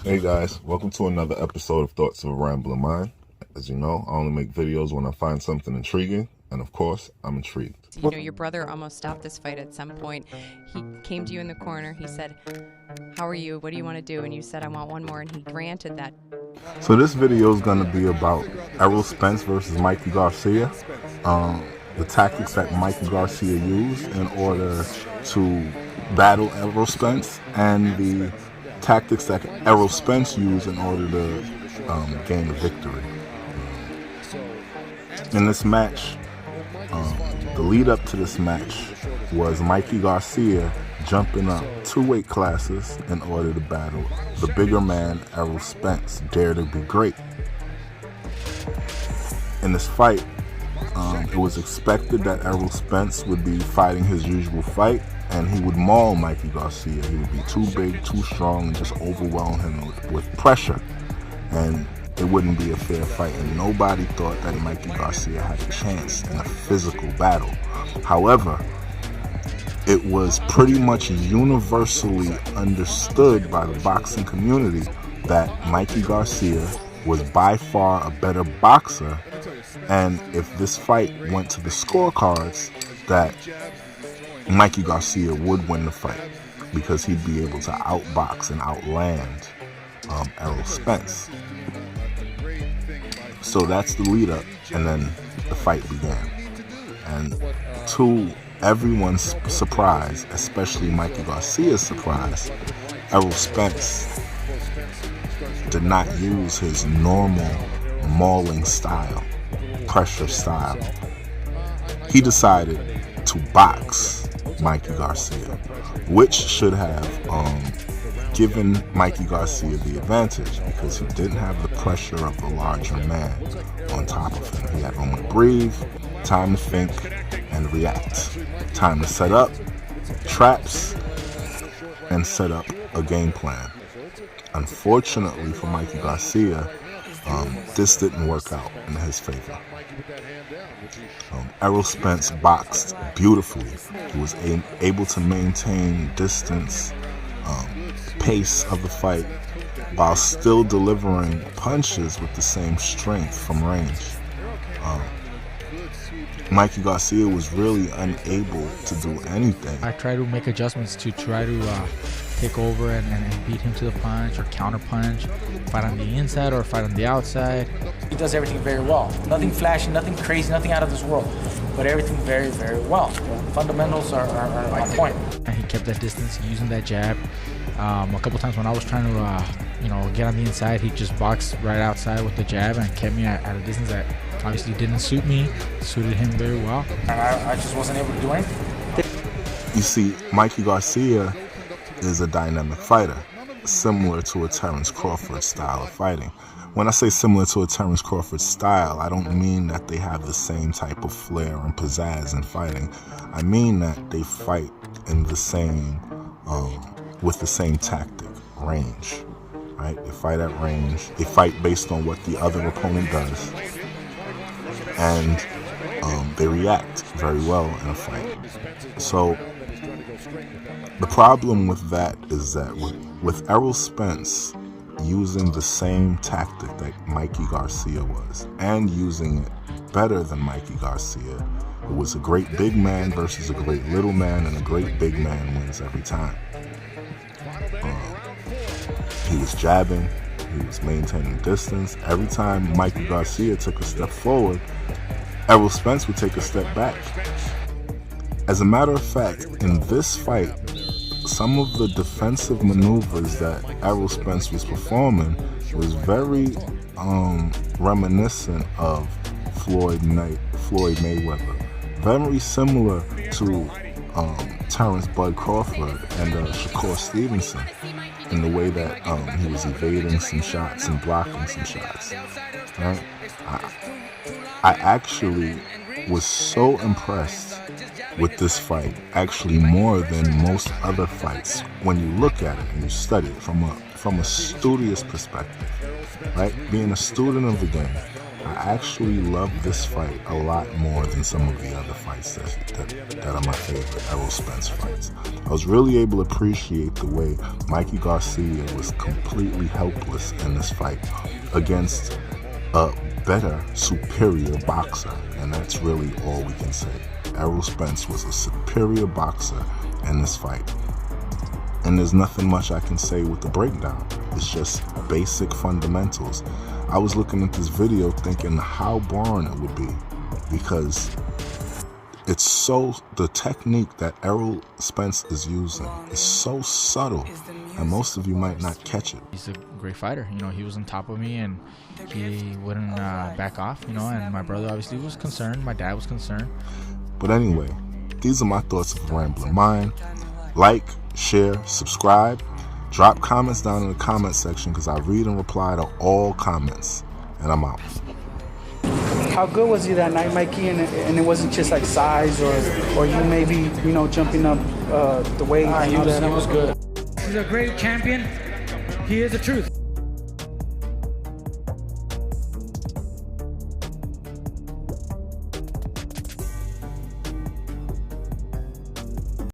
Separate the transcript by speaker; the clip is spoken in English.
Speaker 1: Hey guys, welcome to another episode of Thoughts of a Rambling Mind. As you know, I only make videos when I find something intriguing, and of course, I'm intrigued.
Speaker 2: You know, your brother almost stopped this fight at some point. He came to you in the corner. He said, "How are you? What do you want to do?" And you said, "I want one more," and he granted that.
Speaker 1: So this video is going to be about Errol Spence versus Mikey Garcia. The tactics that Mikey Garcia used in order to battle Errol Spence, and the tactics that Errol Spence used in order to gain a victory. In this match, the lead up to this match was Mikey Garcia jumping up 2 weight classes in order to battle the bigger man, Errol Spence. Dare to be great. In this fight, it was expected that Errol Spence would be fighting his usual fight, and he would maul Mikey Garcia. He would be too big, too strong, and just overwhelm him with pressure. And it wouldn't be a fair fight, and nobody thought that Mikey Garcia had a chance in a physical battle. However, it was pretty much universally understood by the boxing community that Mikey Garcia was by far a better boxer, and if this fight went to the scorecards, that Mikey Garcia would win the fight because he'd be able to outbox and outland Errol Spence. So that's the lead up, and then the fight began. And to everyone's surprise, especially Mikey Garcia's surprise, Errol Spence did not use his normal mauling style, pressure style. He decided to box Mikey Garcia, which should have given Mikey Garcia the advantage because he didn't have the pressure of the larger man on top of him. He had room to breathe, time to think, and react. Time to set up traps and set up a game plan. Unfortunately for Mikey Garcia, this didn't work out in his favor. Errol Spence boxed beautifully. He was able to maintain distance, pace of the fight, while still delivering punches with the same strength from range. Mikey Garcia was really unable to do anything.
Speaker 3: I try to make adjustments to try to take over and beat him to the punch or counter punch, fight on the inside or fight on the outside.
Speaker 4: He does everything very well. Nothing flashy, nothing crazy, nothing out of this world, but everything very, very well. The fundamentals are on point.
Speaker 3: And he kept that distance using that jab. A couple times when I was trying to, get on the inside, he just boxed right outside with the jab and kept me at a distance that obviously didn't suit me, suited him very well.
Speaker 4: I just wasn't able to do anything.
Speaker 1: You see, Mikey Garcia is a dynamic fighter, similar to a Terence Crawford style of fighting. When I say similar to a Terence Crawford style, I don't mean that they have the same type of flair and pizzazz in fighting. I mean that they fight in the same, with the same tactic, range, right? They fight at range. They fight based on what the other opponent does, and they react very well in a fight. So the problem with that is that with Errol Spence using the same tactic that Mikey Garcia was, and using it better than Mikey Garcia, it was a great big man versus a great little man, and a great big man wins every time. He was jabbing, he was maintaining distance. Every time Mikey Garcia took a step forward, Errol Spence would take a step back. As a matter of fact, in this fight, some of the defensive maneuvers that Errol Spence was performing was very reminiscent of Floyd Mayweather. Very similar to Terence Bud Crawford and Shakur Stevenson in the way that he was evading some shots and blocking some shots. Right? I actually was so impressed with this fight, actually more than most other fights, when you look at it and you study it from a studious perspective, right? Being a student of the game, I actually love this fight a lot more than some of the other fights that are my favorite Errol Spence fights. I was really able to appreciate the way Mikey Garcia was completely helpless in this fight against a better, superior boxer, and that's really all we can say. Errol Spence was a superior boxer in this fight. And there's nothing much I can say with the breakdown. It's just basic fundamentals. I was looking at this video thinking how boring it would be, because it's so, the technique that Errol Spence is using is so subtle, and most of you might not catch it.
Speaker 3: He's a great fighter. You know, he was on top of me, and he wouldn't back off, you know, and my brother obviously was concerned. My dad was concerned.
Speaker 1: But anyway, these are my thoughts of a rambling mind. Like, share, subscribe. Drop comments down in the comment section, because I read and reply to all comments. And I'm out.
Speaker 5: How good was he that night, Mikey? And it wasn't just like size or you maybe, you know, jumping up the weight.
Speaker 4: He was good.
Speaker 6: He's a great champion. He is the truth.